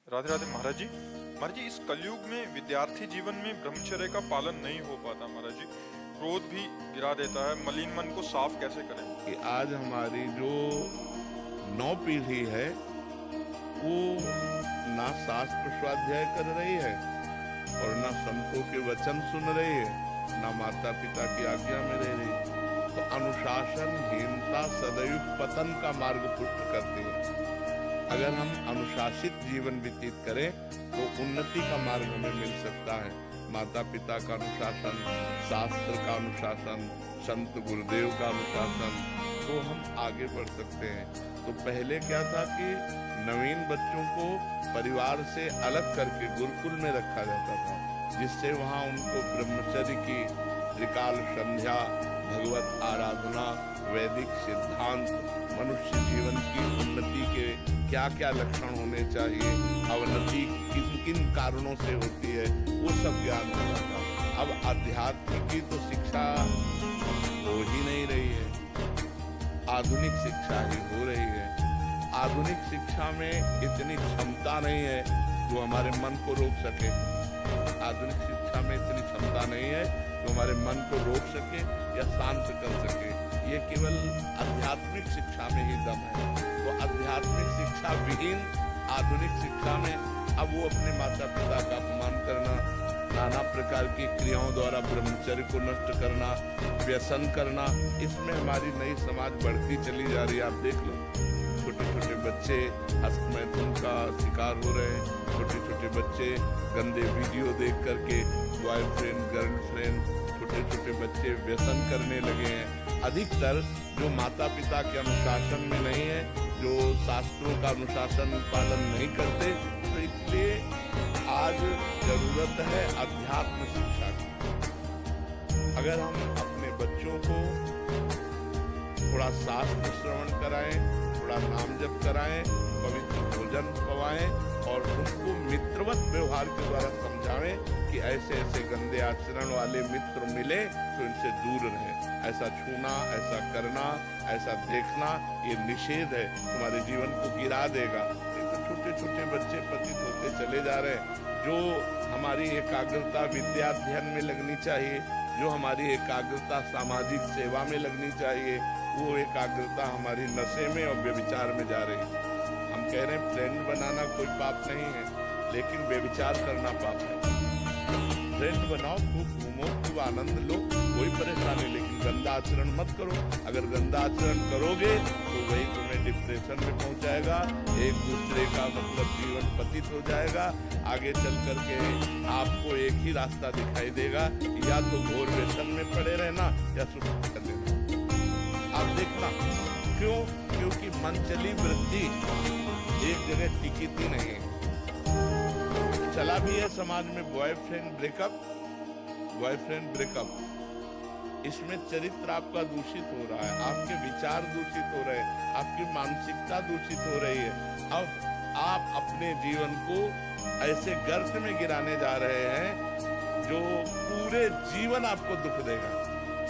राधे राधे महाराज जी। महाराज जी, इस कलयुग में विद्यार्थी जीवन में ब्रह्मचर्य का पालन नहीं हो पाता महाराज जी। क्रोध भी गिरा देता है, मलिन मन को साफ कैसे करें? कि आज हमारी जो नौ पीढ़ी है वो ना शास्त्र स्वाध्याय कर रही है और ना संतों के वचन सुन रही है, ना माता पिता की आज्ञा में रह रही है। तो अनुशासनहीनता सदैव पतन का मार्ग पुष्ट करती है। अगर हम अनुशासित जीवन व्यतीत करें तो उन्नति का मार्ग हमें मिल सकता है। माता पिता का अनुशासन, शास्त्र का अनुशासन, संत गुरुदेव का अनुशासन, तो हम आगे बढ़ सकते हैं। तो पहले क्या था कि नवीन बच्चों को परिवार से अलग करके गुरुकुल में रखा जाता था, जिससे वहाँ उनको ब्रह्मचर्य की त्रिकाल संध्या, भगवत आराधना, वैदिक सिद्धांत, मनुष्य जीवन की उन्नति के क्या क्या लक्षण होने चाहिए, अवनति किन किन कारणों से होती है, वो सब ज्ञान होता था। अब आध्यात्म की तो शिक्षा हो ही नहीं रही है, आधुनिक शिक्षा ही हो रही है। आधुनिक शिक्षा में इतनी क्षमता नहीं है जो हमारे मन को रोक सके। आधुनिक शिक्षा में इतनी क्षमता नहीं है जो हमारे मन को रोक सके या शांत कर सके। ये केवल आध्यात्मिक शिक्षा में ही दम है। तो आध्यात्मिक शिक्षा विहीन आधुनिक शिक्षा में अब वो अपने माता पिता का अपमान करना, नाना प्रकार की क्रियाओं द्वारा ब्रह्मचर्य को नष्ट करना, व्यसन करना, इसमें हमारी नई समाज बढ़ती चली जा रही है। आप देख लो, छोटे छोटे बच्चे हस्तमैथुन का शिकार हो रहे हैं। छोटे छोटे बच्चे गंदे वीडियो देख करके बॉयफ्रेंड गर्लफ्रेंड, छोटे छोटे बच्चे व्यसन करने लगे हैं। अधिकतर जो माता पिता के अनुशासन में नहीं है, जो शास्त्रों का अनुशासन पालन नहीं करते, तो इसलिए आज जरूरत है अध्यात्म शिक्षा की। अगर हम अपने बच्चों को थोड़ा शास्त्र श्रवण कराएं, थोड़ा नाम जप कराएं, पवित्र भोजन खवाएं और उनको मित्रवत व्यवहार के द्वारा समझाएं कि ऐसे ऐसे गंदे आचरण वाले मित्र मिले तो इनसे दूर रहे। ऐसा छूना, ऐसा करना, ऐसा देखना ये निषेध है, तुम्हारे जीवन को गिरा देगा। तो छोटे छोटे बच्चे पतित होते चले जा रहे हैं। जो हमारी एकाग्रता विद्या अध्ययन में लगनी चाहिए, जो हमारी एकाग्रता सामाजिक सेवा में लगनी चाहिए, वो एकाग्रता हमारी नशे में और व्यभिचार में जा रही है। हम कह रहे हैं फ्रेंड बनाना कोई पाप नहीं है, लेकिन व्यभिचार करना पाप है। फ्रेंड बनाओ, खूब घूमो, खूब आनंद लो, कोई परेशानी, लेकिन गंदा आचरण मत करो। अगर गंदा आचरण करोगे तो वही तुम्हें डिप्रेशन में पहुंचाएगा, एक दूसरे का मतलब जीवन पतित हो जाएगा। आगे चल करके आपको एक ही रास्ता दिखाई देगा, या तो घोर व्यसन में पड़े रहना या सुख कर लेना। आप देखना क्यों? क्योंकि मनचली वृत्ति एक जगह टिकती नहीं है। चला भी है समाज में बॉयफ्रेंड ब्रेकअप, इसमें चरित्र आपका दूषित हो रहा है, आपके विचार दूषित हो रहे हैं, आपकी मानसिकता दूषित हो रही है। अब आप अपने जीवन को ऐसे गर्त में गिराने जा रहे हैं जो पूरे जीवन आपको दुख देगा,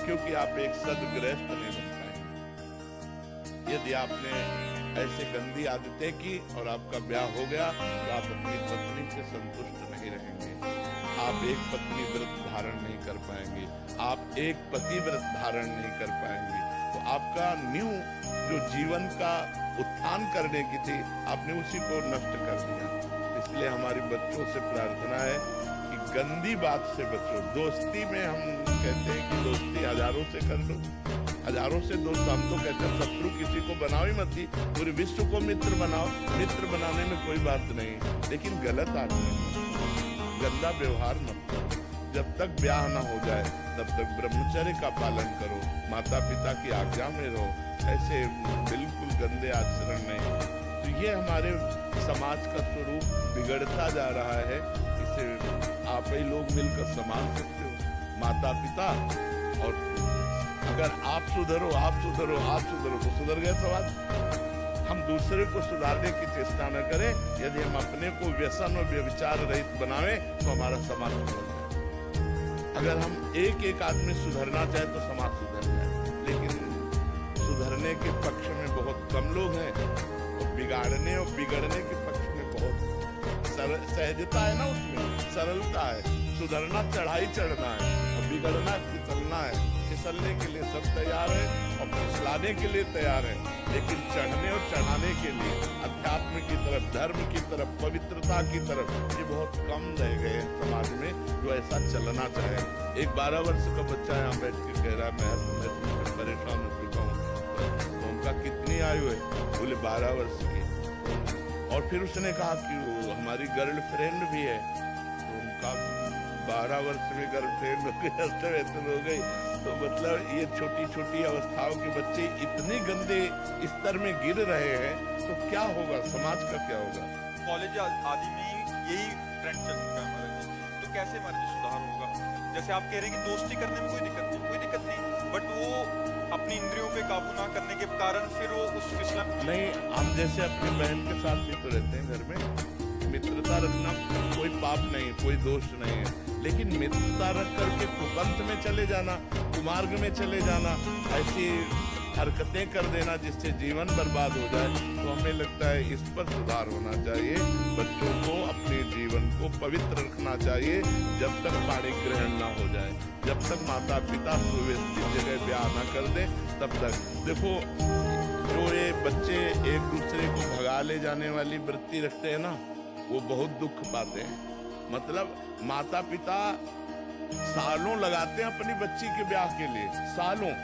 क्योंकि आप एक सद्गृहस्थ नहीं बन पाएंगे। यदि आपने ऐसे गंदी आदतें की और आपका ब्याह हो गया तो आप अपनी पत्नी से संतुष्ट नहीं रहेंगे। आप एक पत्नी व्रत धारण नहीं कर पाएंगे, आप एक पति व्रत धारण नहीं कर पाएंगे। तो आपका न्यू जो जीवन का उत्थान करने की थी, आपने उसी को नष्ट कर दिया। इसलिए हमारी बच्चों से प्रार्थना है कि गंदी बात से बचो। दोस्ती में हम कहते हैं कि दोस्ती हजारों से कर लो, हजारों से दोस्त, हम तो कहते हैं शत्रु किसी को बनाओ ही मत, पूरे विश्व को मित्र बनाओ। मित्र बनाने में कोई बात नहीं, लेकिन गलत आचरण, गंदा व्यवहार मत करो। जब तक ब्याह ना हो जाए तब तक ब्रह्मचर्य का पालन करो, माता पिता की आज्ञा में रहो, ऐसे बिल्कुल गंदे आचरण नहीं। तो ये हमारे समाज का स्वरूप बिगड़ता जा रहा है। इसे आप ही लोग मिलकर संभाल सकते हो, माता पिता। और अगर आप सुधरो तो सुधर गए समाज। हम दूसरे को सुधारने की चेष्टा न करें। यदि हम अपने को व्यसन और व्यभिचार रहित बनावें तो हमारा समाज सुधर जाए। अगर हम एक आदमी सुधरना चाहे तो समाज सुधर जाए, लेकिन सुधरने के पक्ष में बहुत कम लोग हैं और बिगाड़ने और बिगड़ने के पक्ष में बहुत सहजता है ना, उसमें सरलता है। सुधरना चढ़ाई चढ़ना है, और बिगड़ना फिसलना है। फिसलने के लिए सब तैयार है और फिसलाने के लिए तैयार है, लेकिन चढ़ने और चढ़ाने के लिए अध्यात्म की तरफ, धर्म की तरफ, पवित्रता की तरफ ये बहुत कम रह गए हैं समाज में, जो ऐसा चलना चाहे। एक 12 वर्ष का बच्चा यहाँ बैठ के कह रहा है मैं तुमसे परेशान हो चुका हूँ। तो उनका कितनी आयु है? बोले 12 वर्ष की। और फिर उसने कहा कि वो हमारी गर्लफ्रेंड भी है। तो उनका 12 वर्ष में गर्लफ्रेंड हो गई, हो गई। तो मतलब ये छोटी छोटी अवस्थाओं के बच्चे इतने गंदे स्तर में गिर रहे हैं, तो क्या होगा, समाज का क्या होगा? कॉलेज आदि में यही ट्रेंड चल चुका है महाराज जी, तो कैसे महाराज जी सुधार होगा? जैसे आप कह रहे हैं कि दोस्ती करने में कोई दिक्कत नहीं, बट वो अपनी इंद्रियों पे काबू ना करने के कारण फिर वो उस फिसलन नहीं। हम जैसे अपनी बहन के साथ भी तो रहते हैं घर में, मित्रता रखना कोई पाप नहीं, कोई दोष नहीं है, लेकिन मित्रता रख करके कुपंथ में चले जाना, कुमार्ग में चले जाना, ऐसी हरकतें कर देना जिससे जीवन बर्बाद हो जाए, तो हमें लगता है इस पर सुधार होना चाहिए। बच्चों को अपने जीवन को पवित्र रखना चाहिए जब तक पाणी ग्रहण ना हो जाए, जब तक माता पिता सुव्यवस्थित जगह ब्याह ना कर दे, तब तक। देखो, जो ये बच्चे एक दूसरे को भगा ले जाने वाली वृत्ति रखते हैं ना, वो बहुत दुख पाते हैं। मतलब माता पिता सालों लगाते हैं अपनी बच्ची के ब्याह के लिए, सालों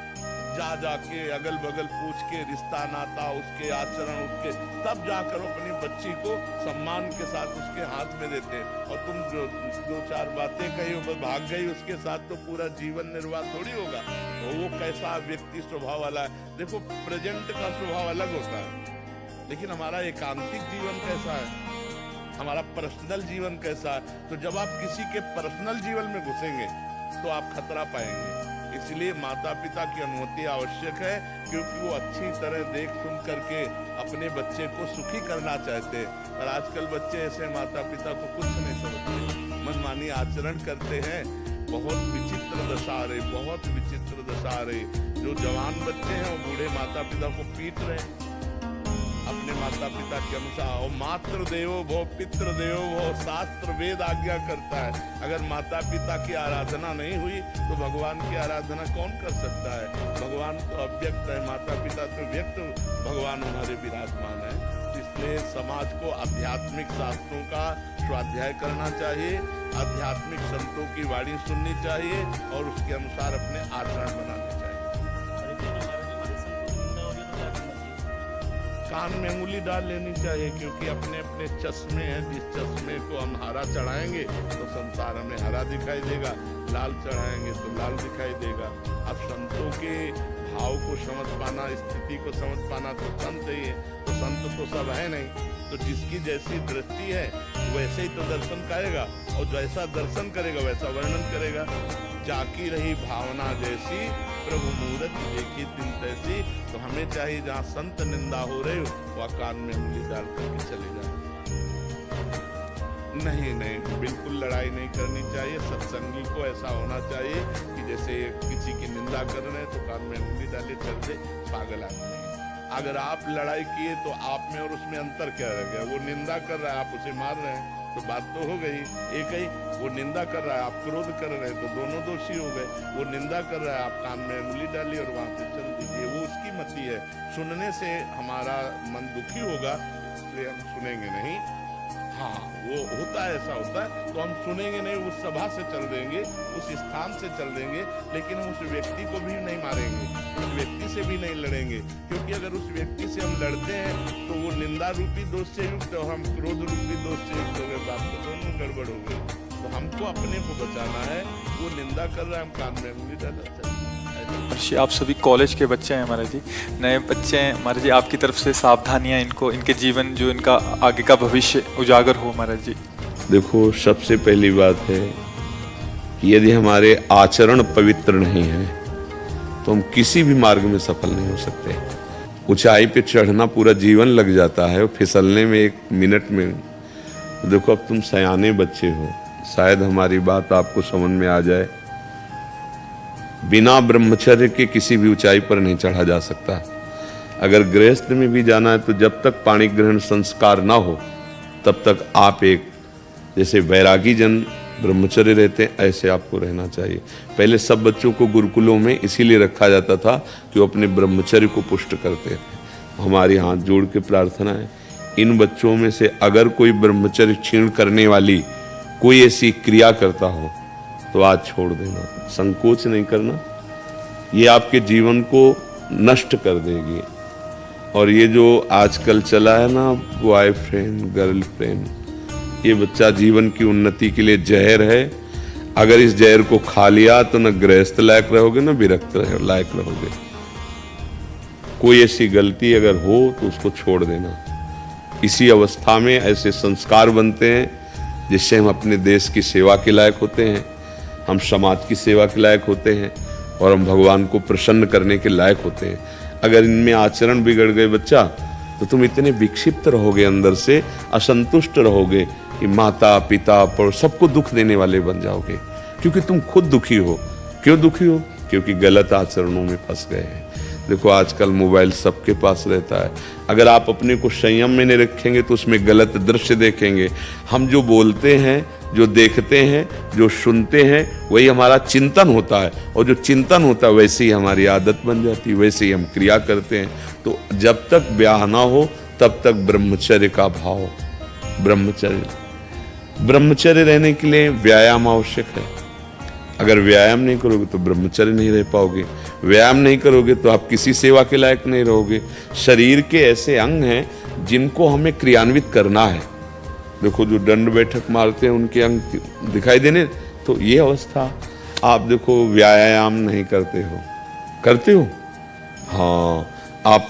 जा के अगल बगल पूछ के रिश्ता नाता, उसके आचरण, उसके, तब जाकर अपनी बच्ची को सम्मान के साथ उसके हाथ में देते हैं। और तुम जो 2-4 बातें कही और भाग गई उसके साथ, तो पूरा जीवन निर्वाह थोड़ी होगा। तो वो कैसा व्यक्ति स्वभाव वाला है? देखो, प्रेजेंट का स्वभाव अलग होता है, लेकिन हमारा एकांतिक जीवन कैसा है, हमारा पर्सनल जीवन कैसा है? तो जब आप किसी के पर्सनल जीवन में घुसेंगे तो आप खतरा पाएंगे। इसलिए माता पिता की अनुमति आवश्यक है, क्योंकि वो अच्छी तरह देख सुन करके अपने बच्चे को सुखी करना चाहते हैं। और आजकल बच्चे ऐसे माता पिता को कुछ नहीं समझते, मनमानी आचरण करते हैं। बहुत विचित्र दशा रही, बहुत विचित्र दशा रही। जो जवान बच्चे हैं वो बूढ़े माता पिता को पीट रहे हैं अपने माता पिता के अनुसार। और मातृ देवो भव पितृ देवो भव, शास्त्र वेद आज्ञा करता है। अगर माता पिता की आराधना नहीं हुई तो भगवान की आराधना कौन कर सकता है? भगवान तो अव्यक्त है, माता पिता तो व्यक्त भगवान हमारे विराजमान है। इसलिए समाज को आध्यात्मिक शास्त्रों का स्वाध्याय करना चाहिए, आध्यात्मिक संतों की वाणी सुननी चाहिए और उसके अनुसार अपने आचरण बनाने चाहिए। कान में उंगली डाल लेनी चाहिए, क्योंकि अपने अपने चश्मे हैं। जिस चश्मे को हम हरा चढ़ाएंगे तो संसार हमें हरा दिखाई देगा, लाल चढ़ाएंगे तो लाल दिखाई देगा। अब संतों के भाव को समझ पाना, स्थिति को समझ पाना तो संत ही है। तो संत तो सब है नहीं, तो जिसकी जैसी दृष्टि है वैसे ही तो दर्शन करेगा, और जैसा दर्शन करेगा वैसा वर्णन करेगा। जाकी रही भावना जैसी, प्रभु मूरत देखी दिन तैसी। तो हमें चाहिए जहाँ संत निंदा हो रही हो वह कान में उंगली डाल करके चले जाए। नहीं, बिल्कुल लड़ाई नहीं करनी चाहिए। सत्संगी को ऐसा होना चाहिए कि जैसे किसी की निंदा कर रहे हैं तो कान में उंगली डाले चल दे, पागल आदमी। अगर आप लड़ाई किए तो आप में और उसमें अंतर क्या रह गया? वो निंदा कर रहा है, आप उसे मार रहे हैं, तो बात तो हो गई एक ही। वो निंदा कर रहा है, आप क्रोध कर रहे हैं, तो दोनों दोषी हो गए। वो निंदा कर रहा है, आप कान में उंगली डालिए और वहां से चल दीजिए। वो उसकी मति है। सुनने से हमारा मन दुखी होगा, इसलिए हम सुनेंगे नहीं। हाँ, वो होता है, ऐसा होता है, तो हम सुनेंगे नहीं, उस सभा से चल देंगे, उस स्थान से चल देंगे, लेकिन हम उस व्यक्ति को भी नहीं मारेंगे, उस व्यक्ति से भी नहीं लड़ेंगे। क्योंकि अगर उस व्यक्ति से हम लड़ते हैं तो वो निंदा रूपी दोष से युक्त और हम क्रोध रूपी दोष से युक्त हो गए, बात तो दोनों गड़बड़ हो गई। तो हमको अपने को बचाना है। वो निंदा कर रहा है, हम कान में उंगली डालना चाहिए। आप सभी कॉलेज के बच्चे हैं महाराज जी, नए बच्चे हैं महाराज जी, आपकी तरफ से सावधानियां इनको, इनके जीवन, जो इनका आगे का भविष्य उजागर हो महाराज जी। देखो, सबसे पहली बात है कि यदि हमारे आचरण पवित्र नहीं है तो हम किसी भी मार्ग में सफल नहीं हो सकते। ऊंचाई पे चढ़ना पूरा जीवन लग जाता है और फिसलने में 1 मिनट में। देखो, अब तुम सयाने बच्चे हो, शायद हमारी बात आपको समझ में आ जाए। बिना ब्रह्मचर्य के किसी भी ऊंचाई पर नहीं चढ़ा जा सकता। अगर गृहस्थ में भी जाना है तो जब तक पाणी ग्रहण संस्कार ना हो तब तक आप एक जैसे वैरागी जन ब्रह्मचर्य रहते हैं, ऐसे आपको रहना चाहिए। पहले सब बच्चों को गुरुकुलों में इसीलिए रखा जाता था कि वो अपने ब्रह्मचर्य को पुष्ट करते थे। हमारी हाथ जोड़ के प्रार्थना है, इन बच्चों में से अगर कोई ब्रह्मचर्य क्षीण करने वाली कोई ऐसी क्रिया करता हो तो आज छोड़ देना, संकोच नहीं करना। ये आपके जीवन को नष्ट कर देगी। और ये जो आजकल चला है ना बॉयफ्रेंड गर्लफ्रेंड, ये बच्चा जीवन की उन्नति के लिए जहर है। अगर इस जहर को खा लिया तो न गृहस्थ लायक रहोगे न विरक्त लायक रहोगे। कोई ऐसी गलती अगर हो तो उसको छोड़ देना। इसी अवस्था में ऐसे संस्कार बनते हैं जिससे हम अपने देश की सेवा के लायक होते हैं, हम समाज की सेवा के लायक होते हैं और हम भगवान को प्रसन्न करने के लायक होते हैं। अगर इनमें आचरण बिगड़ गए बच्चा तो तुम इतने विक्षिप्त रहोगे, अंदर से असंतुष्ट रहोगे कि माता पिता पर सबको दुख देने वाले बन जाओगे, क्योंकि तुम खुद दुखी हो। क्यों दुखी हो? क्योंकि गलत आचरणों में फंस गए हैं। देखो आजकल मोबाइल सबके पास रहता है, अगर आप अपने को संयम में नहीं रखेंगे तो उसमें गलत दृश्य देखेंगे। हम जो बोलते हैं, जो देखते हैं, जो सुनते हैं, वही हमारा चिंतन होता है, और जो चिंतन होता है वैसे ही हमारी आदत बन जाती है, वैसे ही हम क्रिया करते हैं। तो जब तक ब्याह ना हो तब तक ब्रह्मचर्य का भाव, ब्रह्मचर्य रहने के लिए व्यायाम आवश्यक है। अगर व्यायाम नहीं करोगे तो ब्रह्मचर्य नहीं रह पाओगे, व्यायाम नहीं करोगे तो आप किसी सेवा के लायक नहीं रहोगे। शरीर के ऐसे अंग हैं जिनको हमें क्रियान्वित करना है। देखो जो दंड बैठक मारते हैं उनके अंग दिखाई देने, तो ये अवस्था। आप देखो व्यायाम नहीं करते हो, हाँ, आप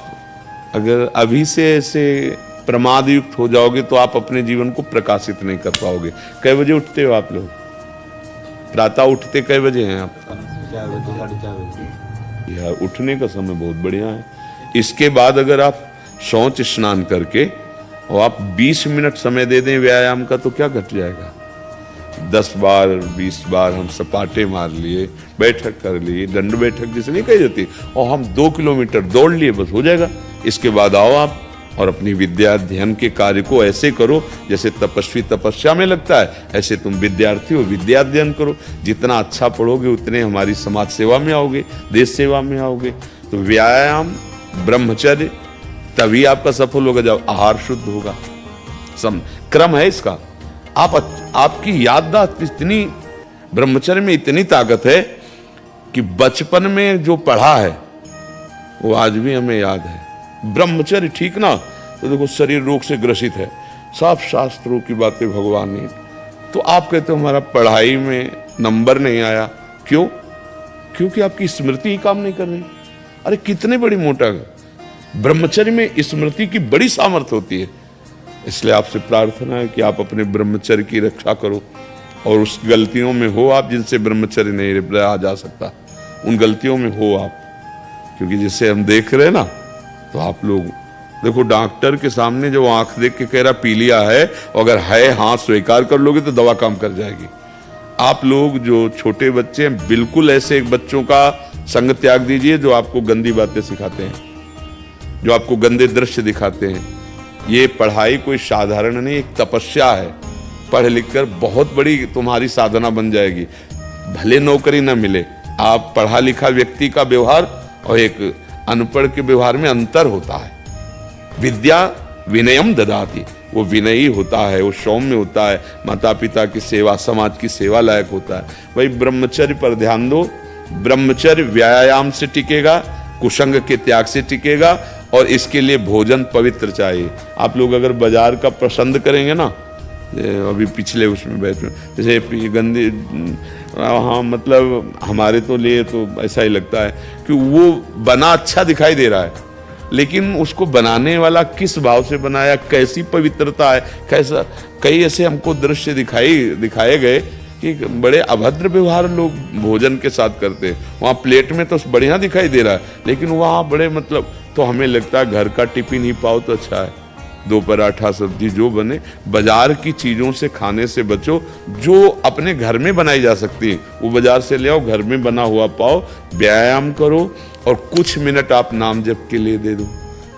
अगर अभी से ऐसे प्रमाद युक्त हो जाओगे तो आप अपने जीवन को प्रकाशित नहीं कर पाओगे। कै बजे उठते हो आप लोग? प्रातः उठते कै बजे हैं आपका? 4 बजे 4:30 बजे। यार उठने का समय बहुत बढ़िया है। इसके बाद अगर आप शौच स्नान करके और आप 20 मिनट समय दे दें व्यायाम का तो क्या घट जाएगा? 10 बार 20 बार हम सपाटे मार लिए, बैठक कर लिए, दंड बैठक जिसे नहीं कही जाती, और हम 2 किलोमीटर दौड़ लिए, बस हो जाएगा। इसके बाद आओ आप और अपनी विद्या अध्ययन के कार्य को ऐसे करो जैसे तपस्वी तपस्या में लगता है, ऐसे तुम विद्यार्थी हो विद्या अध्ययन करो। जितना अच्छा पढ़ोगे उतने हमारी समाज सेवा में आओगे, देश सेवा में आओगे। तो व्यायाम, ब्रह्मचर्य, तभी आपका सफल होगा जब आहार शुद्ध होगा। क्रम है इसका। आपकी याददाश्त इतनी, ब्रह्मचर्य में इतनी ताकत है कि बचपन में जो पढ़ा है वो आज भी हमें याद है। ब्रह्मचर्य ठीक ना, तो देखो शरीर रोग से ग्रसित है, सब शास्त्रों की बातें भगवान ने, तो आप कहते हो हमारा पढ़ाई में नंबर नहीं आया, क्यों? क्योंकि आपकी स्मृति ही काम नहीं कर रही। अरे कितने बड़ी मोटा, ब्रह्मचर्य में स्मृति की बड़ी सामर्थ्य होती है। इसलिए आपसे प्रार्थना है कि आप अपने ब्रह्मचर्य की रक्षा करो, और उस गलतियों में हो आप जिनसे ब्रह्मचर्य नहीं रहा जा सकता, उन गलतियों में हो आप। क्योंकि जिसे हम देख रहे हैं ना, तो आप लोग देखो डॉक्टर के सामने जो आंख देख के कह रहा पीलिया है, अगर है हाँ स्वीकार कर लोगे तो दवा काम कर जाएगी। आप लोग जो छोटे बच्चे हैं, बिल्कुल ऐसे बच्चों का संग त्याग दीजिए जो आपको गंदी बातें सिखाते हैं, जो आपको गंदे दृश्य दिखाते हैं। ये पढ़ाई कोई साधारण नहीं, एक तपस्या है। पढ़ लिख कर बहुत बड़ी तुम्हारी साधना बन जाएगी। भले नौकरी ना मिले, आप पढ़ा लिखा व्यक्ति का व्यवहार और एक अनपढ़ के व्यवहार में अंतर होता है। विद्या विनयम ददाति, वो विनयी होता है, वो सौम्य होता है, माता पिता की सेवा, समाज की सेवा लायक होता है। भाई ब्रह्मचर्य पर ध्यान दो। ब्रह्मचर्य व्यायाम से टिकेगा, कुसंग के त्याग से टिकेगा, और इसके लिए भोजन पवित्र चाहिए। आप लोग अगर बाजार का पसंद करेंगे ना, अभी पिछले उसमें बैठे जैसे गंदे, हाँ मतलब हमारे तो लिए तो ऐसा ही लगता है कि वो बना अच्छा दिखाई दे रहा है, लेकिन उसको बनाने वाला किस भाव से बनाया, कैसी पवित्रता है, कैसा। कई ऐसे हमको दृश्य दिखाए गए कि बड़े अभद्र व्यवहार लोग भोजन के साथ करते हैं। वहाँ प्लेट में तो बढ़िया दिखाई दे रहा है, लेकिन वहाँ बड़े मतलब, तो हमें लगता है घर का टिफिन ही पाओ तो अच्छा है, 2 पराठा सब्जी जो बने। बाजार की चीज़ों से खाने से बचो, जो अपने घर में बनाई जा सकती है वो बाजार से ले आओ, घर में बना हुआ पाओ। व्यायाम करो और कुछ मिनट आप नाम जप के लिए दे दो।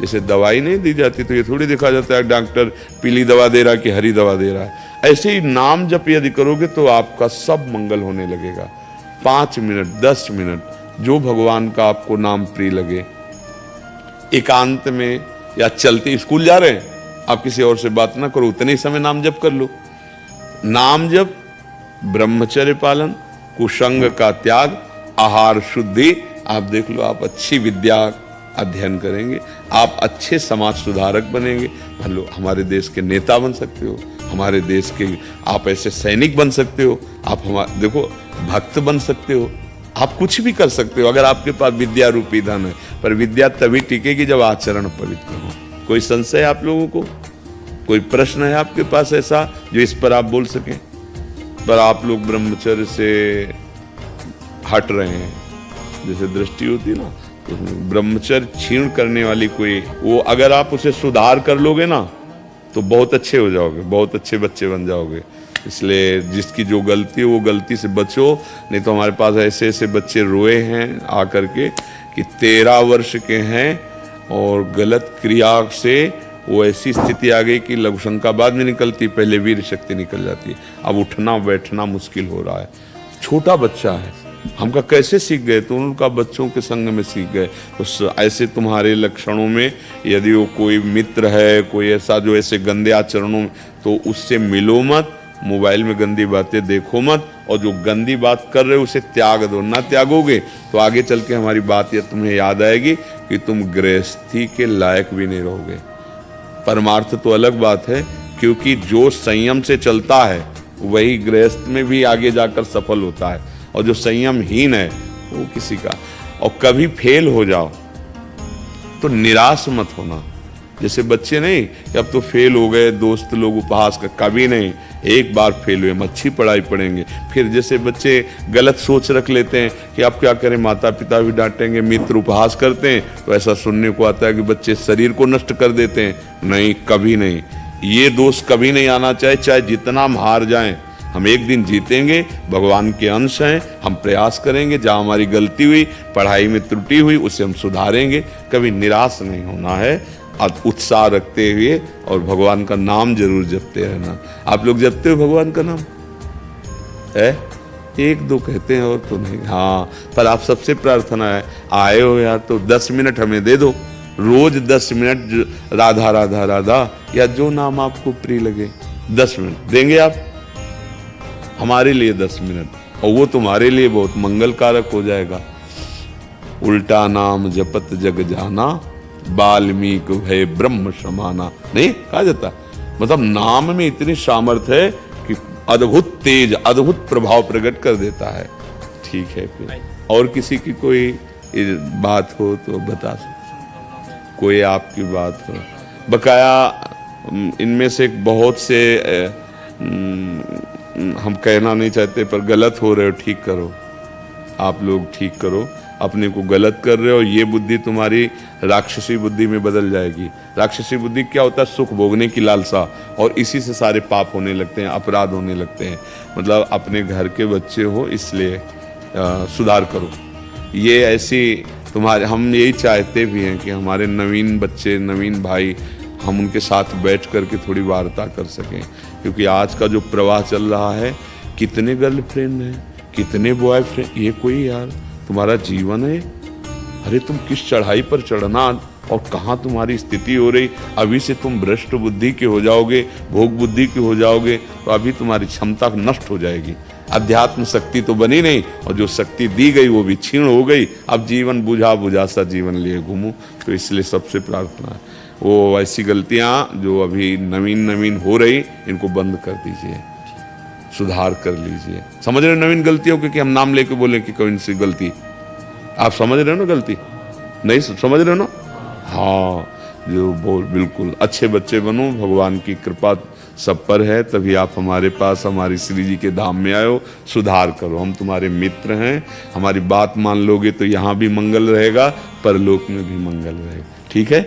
जैसे दवाई नहीं दी जाती तो ये थोड़ी देखा जाता है डॉक्टर पीली दवा दे रहा है कि हरी दवा दे रहा है। ऐसे ही नाम जप यदि करोगे तो आपका सब मंगल होने लगेगा। 5 मिनट 10 मिनट जो भगवान का आपको नाम प्रिय लगे, एकांत में या चलते, स्कूल जा रहे हैं आप किसी और से बात ना करो, उतने ही समय नाम जप कर लो। नाम जप, ब्रह्मचर्य पालन, कुसंग का त्याग, आहार शुद्धि, आप देख लो आप अच्छी विद्या अध्ययन करेंगे, आप अच्छे समाज सुधारक बनेंगे, मान लो हमारे देश के नेता बन सकते हो, हमारे देश के आप ऐसे सैनिक बन सकते हो, आप हमारे देखो भक्त बन सकते हो, आप कुछ भी कर सकते हो अगर आपके पास विद्या रूपी धन है। पर विद्या तभी टिकेगी जब आचरण पवित्र हो। कोई संशय आप लोगों को, कोई प्रश्न है आपके पास ऐसा जो इस पर आप बोल सकें? पर आप लोग ब्रह्मचर्य से हट रहे हैं, जैसे दृष्टि होती है ना, तो ब्रह्मचर्य छीण करने वाली कोई वो, अगर आप उसे सुधार कर लोगे ना तो बहुत अच्छे हो जाओगे, बहुत अच्छे बच्चे बन जाओगे। इसलिए जिसकी जो गलती है वो गलती से बचो, नहीं तो हमारे पास ऐसे ऐसे बच्चे रोए हैं आकर के कि 13 वर्ष के हैं और गलत क्रिया से वो ऐसी स्थिति आ गई कि लघु शंका बाद में निकलती, पहले वीर शक्ति निकल जाती है। अब उठना बैठना मुश्किल हो रहा है। छोटा बच्चा है, हमका कैसे सीख गए? तो उनका बच्चों के संग में सीख गए। तो ऐसे तुम्हारे लक्षणों में यदि वो कोई मित्र है, कोई ऐसा जो ऐसे गंदे आचरणों में, तो उससे मिलो मत, मोबाइल में गंदी बातें देखो मत, और जो गंदी बात कर रहे हो उसे त्याग दो। ना त्यागोगे तो आगे चल के हमारी बात या तुम्हें याद आएगी कि तुम गृहस्थी के लायक भी नहीं रहोगे। परमार्थ तो अलग बात है, क्योंकि जो संयम से चलता है वही गृहस्थ में भी आगे जाकर सफल होता है, और जो संयमहीन है वो किसी का। और कभी फेल हो जाओ तो निराश मत होना। जैसे बच्चे नहीं कि अब तो फेल हो गए, दोस्त लोग उपहास कर, कभी नहीं। एक बार फेल हुए हम अच्छी पढ़ाई पढ़ेंगे। फिर जैसे बच्चे गलत सोच रख लेते हैं कि अब क्या करें, माता पिता भी डांटेंगे, मित्र उपहास करते हैं, तो ऐसा सुनने को आता है कि बच्चे शरीर को नष्ट कर देते हैं। नहीं, कभी नहीं, ये दोष कभी नहीं आना चाहिए। चाहे जितना हम हार जाएं, हम एक दिन जीतेंगे, भगवान के अंश हैं, हम प्रयास करेंगे, जहाँ हमारी गलती हुई, पढ़ाई में त्रुटि हुई, उसे हम सुधारेंगे। कभी निराश नहीं होना है, उत्साह रखते हुए, और भगवान का नाम जरूर जपते रहना। आप लोग जपते हो भगवान का नाम? है? 1-2 कहते हैं और तो नहीं। हाँ, पर आप सबसे प्रार्थना है, आए हो यार तो 10 मिनट हमें दे दो, रोज 10 मिनट राधा राधा राधा, या जो नाम आपको प्रिय लगे 10 मिनट देंगे आप हमारे लिए 10 मिनट, और वो तुम्हारे लिए बहुत मंगल कारक हो जाएगा। उल्टा नाम जपत जग जाना, वाल्मीकि भय ब्रह्म समाना, नहीं कहा जाता? मतलब नाम में इतनी सामर्थ्य है कि अद्भुत तेज, अद्भुत प्रभाव प्रकट कर देता है। ठीक है, फिर और किसी की कोई बात हो तो बता सकते, कोई आपकी बात हो बकाया। इनमें से बहुत से हम कहना नहीं चाहते, पर गलत हो रहे हो, ठीक करो। आप लोग ठीक करो, अपने को गलत कर रहे हो, ये बुद्धि तुम्हारी राक्षसी बुद्धि में बदल जाएगी। राक्षसी बुद्धि क्या होता है? सुख भोगने की लालसा, और इसी से सारे पाप होने लगते हैं, अपराध होने लगते हैं। मतलब अपने घर के बच्चे हो, इसलिए सुधार करो। ये ऐसी तुम्हारे, हम यही चाहते भी हैं कि हमारे नवीन बच्चे, नवीन भाई, हम उनके साथ बैठ कर के थोड़ी वार्ता कर सकें। क्योंकि आज का जो प्रवाह चल रहा है, कितने गर्लफ्रेंड हैं, कितने बॉयफ्रेंड, ये कोई यार तुम्हारा जीवन है? अरे तुम किस चढ़ाई पर चढ़ना, और कहाँ तुम्हारी स्थिति हो रही। अभी से तुम भ्रष्ट बुद्धि के हो जाओगे, भोग बुद्धि के हो जाओगे, तो अभी तुम्हारी क्षमता नष्ट हो जाएगी। अध्यात्म शक्ति तो बनी नहीं, और जो शक्ति दी गई वो भी क्षीण हो गई। अब जीवन बुझा बुझा सा जीवन लिए घूमो। तो इसलिए सबसे प्रार्थना है, वो ऐसी गलतियां जो अभी नवीन हो रही, इनको बंद कर दीजिए, सुधार कर लीजिए। समझ रहे हो नवीन गलतियों की, कि हम नाम लेके बोले कि कौन सी गलती? आप समझ रहे हो ना गलती? नहीं समझ रहे हो ना? हाँ, जो बोल बिल्कुल अच्छे बच्चे बनो, भगवान की कृपा सब पर है, तभी आप हमारे पास, हमारी श्री जी के धाम में आए हो। सुधार करो, हम तुम्हारे मित्र हैं, हमारी बात मान लोगे तो यहाँ भी मंगल रहेगा, परलोक में भी मंगल रहेगा। ठीक है?